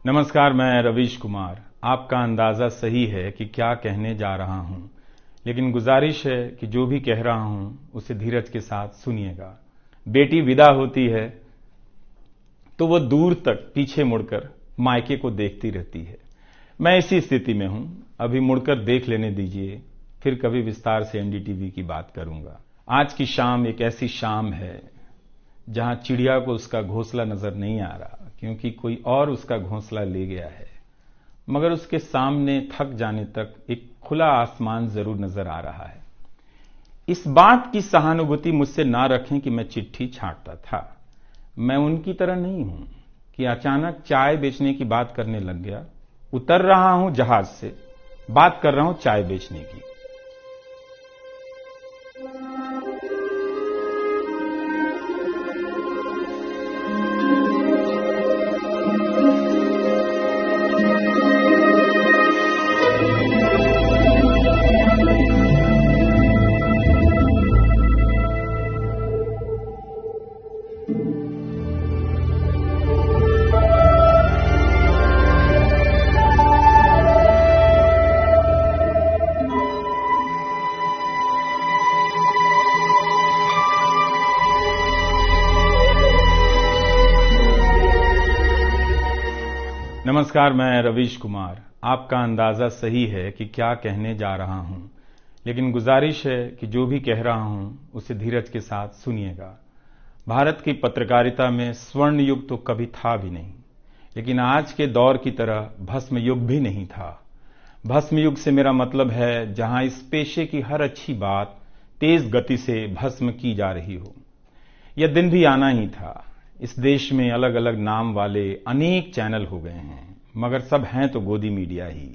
नमस्कार, मैं रवीश कुमार। आपका अंदाजा सही है कि क्या कहने जा रहा हूं, लेकिन गुजारिश है कि जो भी कह रहा हूं उसे धीरज के साथ सुनिएगा। बेटी विदा होती है तो वो दूर तक पीछे मुड़कर मायके को देखती रहती है। मैं इसी स्थिति में हूं। अभी मुड़कर देख लेने दीजिए, फिर कभी विस्तार से एनडीटीवी की बात करूंगा। आज की शाम एक ऐसी शाम है जहां चिड़िया को उसका घोंसला नजर नहीं आ रहा, क्योंकि कोई और उसका घोंसला ले गया है। मगर उसके सामने थक जाने तक एक खुला आसमान जरूर नजर आ रहा है। इस बात की सहानुभूति मुझसे ना रखें कि मैं चिट्ठी छांटता था। मैं उनकी तरह नहीं हूं कि अचानक चाय बेचने की बात करने लग गया। उतर रहा हूं जहाज से, बात कर रहा हूं चाय बेचने की। नमस्कार, मैं रवीश कुमार। आपका अंदाजा सही है कि क्या कहने जा रहा हूं, लेकिन गुजारिश है कि जो भी कह रहा हूं उसे धीरज के साथ सुनिएगा। भारत की पत्रकारिता में स्वर्ण युग तो कभी था भी नहीं, लेकिन आज के दौर की तरह भस्म युग भी नहीं था। भस्म युग से मेरा मतलब है जहां इस पेशे की हर अच्छी बात तेज गति से भस्म की जा रही हो। यह दिन भी आना ही था। इस देश में अलग अलग नाम वाले अनेक चैनल हो गए हैं, मगर सब हैं तो गोदी मीडिया ही।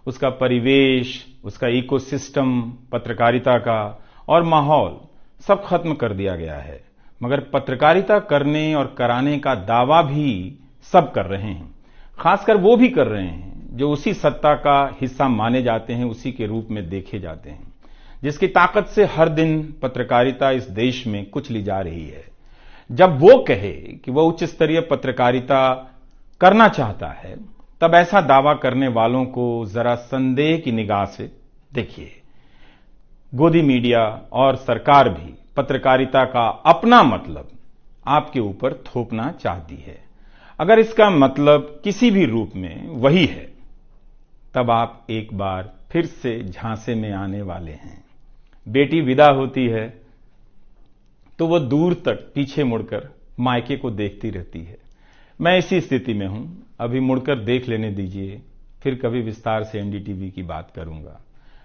उसका परिवेश, उसका इकोसिस्टम, पत्रकारिता का और माहौल सब खत्म कर दिया गया है। मगर पत्रकारिता करने और कराने का दावा भी सब कर रहे हैं। खासकर वो भी कर रहे हैं जो उसी सत्ता का हिस्सा माने जाते हैं, उसी के रूप में देखे जाते हैं, जिसकी ताकत से हर दिन पत्रकारिता इस देश में कुचली जा रही है। जब वो कहे कि वो उच्च स्तरीय पत्रकारिता करना चाहता है, तब ऐसा दावा करने वालों को जरा संदेह की निगाह से देखिए। गोदी मीडिया और सरकार भी पत्रकारिता का अपना मतलब आपके ऊपर थोपना चाहती है। अगर इसका मतलब किसी भी रूप में वही है, तब आप एक बार फिर से झांसे में आने वाले हैं। बेटी विदा होती है तो वो दूर तक पीछे मुड़कर मायके को देखती रहती है। मैं इसी स्थिति में हूं। अभी मुड़कर देख लेने दीजिए, फिर कभी विस्तार से एनडीटीवी की बात करूंगा।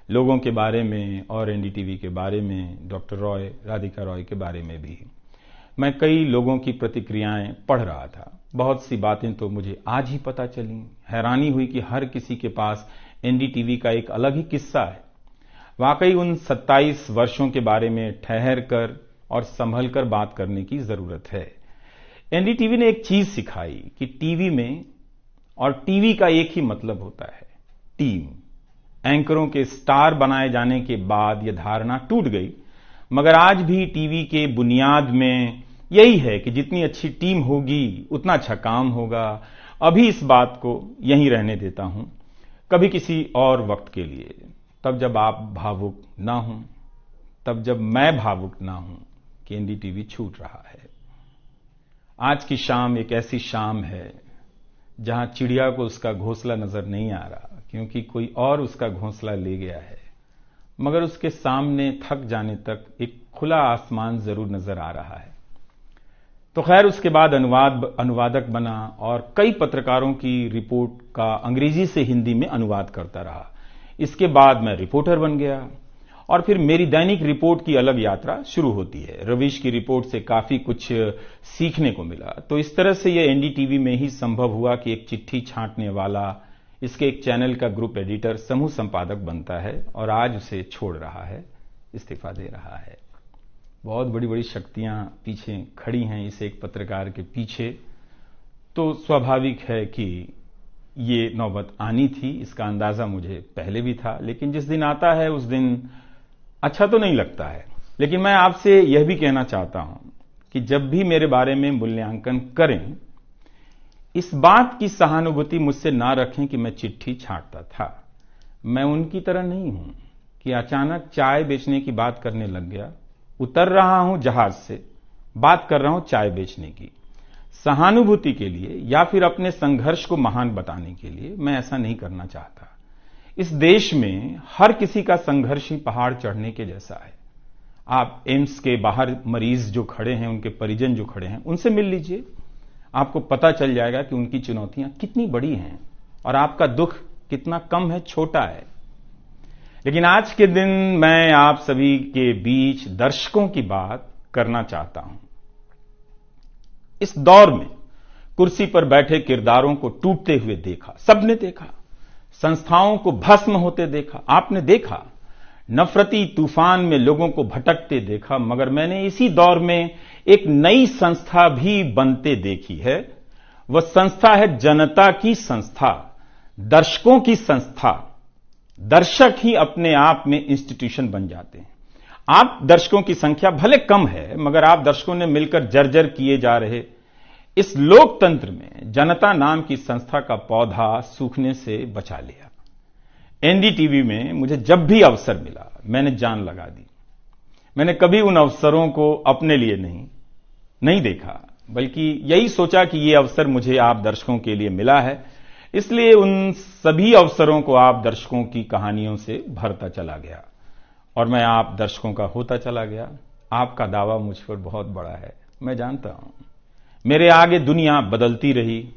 लोगों के बारे में और एनडीटीवी के बारे में, डॉक्टर रॉय, राधिका रॉय के बारे में भी। मैं कई लोगों की प्रतिक्रियाएं पढ़ रहा था। बहुत सी बातें तो मुझे आज ही पता चली। हैरानी हुई कि हर किसी के पास एनडीटीवी का एक अलग ही किस्सा है। वाकई उन 27 वर्षों के बारे में ठहर कर और संभल कर बात करने की जरूरत है। एनडीटीवी ने एक चीज सिखाई कि टीवी में और टीवी का एक ही मतलब होता है, टीम। एंकरों के स्टार बनाए जाने के बाद यह धारणा टूट गई, मगर आज भी टीवी के बुनियाद में यही है कि जितनी अच्छी टीम होगी उतना अच्छा काम होगा। अभी इस बात को यहीं रहने देता हूं, कभी किसी और वक्त के लिए, तब जब आप भावुक ना हों, तब जब मैं भावुक ना हूं कि एनडीटीवी छूट रहा है। आज की शाम एक ऐसी शाम है जहां चिड़िया को उसका घोंसला नजर नहीं आ रहा, क्योंकि कोई और उसका घोंसला ले गया है। मगर उसके सामने थक जाने तक एक खुला आसमान जरूर नजर आ रहा है। तो खैर, उसके बाद अनुवादक बना और कई पत्रकारों की रिपोर्ट का अंग्रेजी से हिंदी में अनुवाद करता रहा। इसके बाद मैं रिपोर्टर बन गया और फिर मेरी दैनिक रिपोर्ट की अलग यात्रा शुरू होती है। रवीश की रिपोर्ट से काफी कुछ सीखने को मिला। तो इस तरह से यह एनडीटीवी में ही संभव हुआ कि एक चिट्ठी छांटने वाला इसके एक चैनल का ग्रुप एडिटर समूह संपादक बनता है और आज उसे छोड़ रहा है, इस्तीफा दे रहा है। बहुत बड़ी बड़ी शक्तियां पीछे खड़ी हैं इस एक पत्रकार के पीछे। तो स्वाभाविक है कि ये नौबत आनी थी। इसका अंदाजा मुझे पहले भी था, लेकिन जिस दिन आता है उस दिन अच्छा तो नहीं लगता है। लेकिन मैं आपसे यह भी कहना चाहता हूं कि जब भी मेरे बारे में मूल्यांकन करें, इस बात की सहानुभूति मुझसे ना रखें कि मैं चिट्ठी छांटता था। मैं उनकी तरह नहीं हूं कि अचानक चाय बेचने की बात करने लग गया। उतर रहा हूं जहाज से, बात कर रहा हूं चाय बेचने की। सहानुभूति के लिए या फिर अपने संघर्ष को महान बताने के लिए मैं ऐसा नहीं करना चाहता। इस देश में हर किसी का संघर्ष ही पहाड़ चढ़ने के जैसा है। आप एम्स के बाहर मरीज जो खड़े हैं, उनके परिजन जो खड़े हैं, उनसे मिल लीजिए। आपको पता चल जाएगा कि उनकी चुनौतियां कितनी बड़ी हैं और आपका दुख कितना कम है, छोटा है। लेकिन आज के दिन मैं आप सभी के बीच दर्शकों की बात करना चाहता हूं। इस दौर में कुर्सी पर बैठे किरदारों को टूटते हुए देखा, सबने देखा। संस्थाओं को भस्म होते देखा, आपने देखा। नफरती तूफान में लोगों को भटकते देखा, मगर मैंने इसी दौर में एक नई संस्था भी बनते देखी है। वह संस्था है जनता की संस्था, दर्शकों की संस्था। दर्शक ही अपने आप में इंस्टीट्यूशन बन जाते हैं। आप दर्शकों की संख्या भले कम है, मगर आप दर्शकों ने मिलकर जर्जर किए जा रहे इस लोकतंत्र में जनता नाम की संस्था का पौधा सूखने से बचा लिया। एनडीटीवी में मुझे जब भी अवसर मिला, मैंने जान लगा दी। मैंने कभी उन अवसरों को अपने लिए नहीं देखा, बल्कि यही सोचा कि यह अवसर मुझे आप दर्शकों के लिए मिला है, इसलिए उन सभी अवसरों को आप दर्शकों की कहानियों से भरता चला गया और मैं आप दर्शकों का होता चला गया। आपका दावा मुझ पर बहुत बड़ा है, मैं जानता हूं। मेरे आगे दुनिया बदलती रही,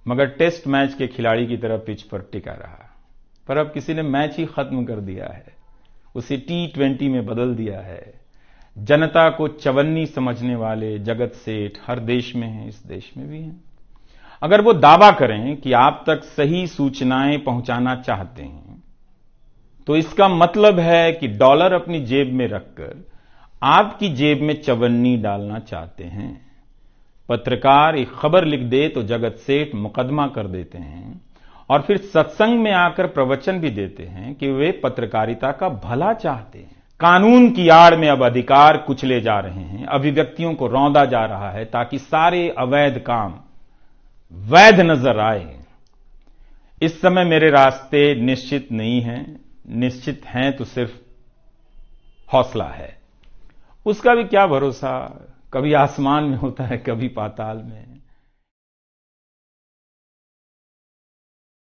मगर टेस्ट मैच के खिलाड़ी की तरह पिच पर टिका रहा। पर अब किसी ने मैच ही खत्म कर दिया है, उसे T20 में बदल दिया है। जनता को चवन्नी समझने वाले जगत सेठ हर देश में हैं, इस देश में भी हैं। अगर वो दावा करें कि आप तक सही सूचनाएं पहुंचाना चाहते हैं, तो इसका मतलब है कि डॉलर अपनी जेब में रखकर आपकी जेब में चवन्नी डालना चाहते हैं। पत्रकार एक खबर लिख दे तो जगत सेठ मुकदमा कर देते हैं और फिर सत्संग में आकर प्रवचन भी देते हैं कि वे पत्रकारिता का भला चाहते हैं। कानून की आड़ में अब अधिकार कुचले जा रहे हैं, अभिव्यक्तियों को रौंदा जा रहा है ताकि सारे अवैध काम वैध नजर आए। इस समय मेरे रास्ते निश्चित नहीं हैं, निश्चित हैं तो सिर्फ हौसला है। उसका भी क्या भरोसा, कभी आसमान में होता है, कभी पाताल में।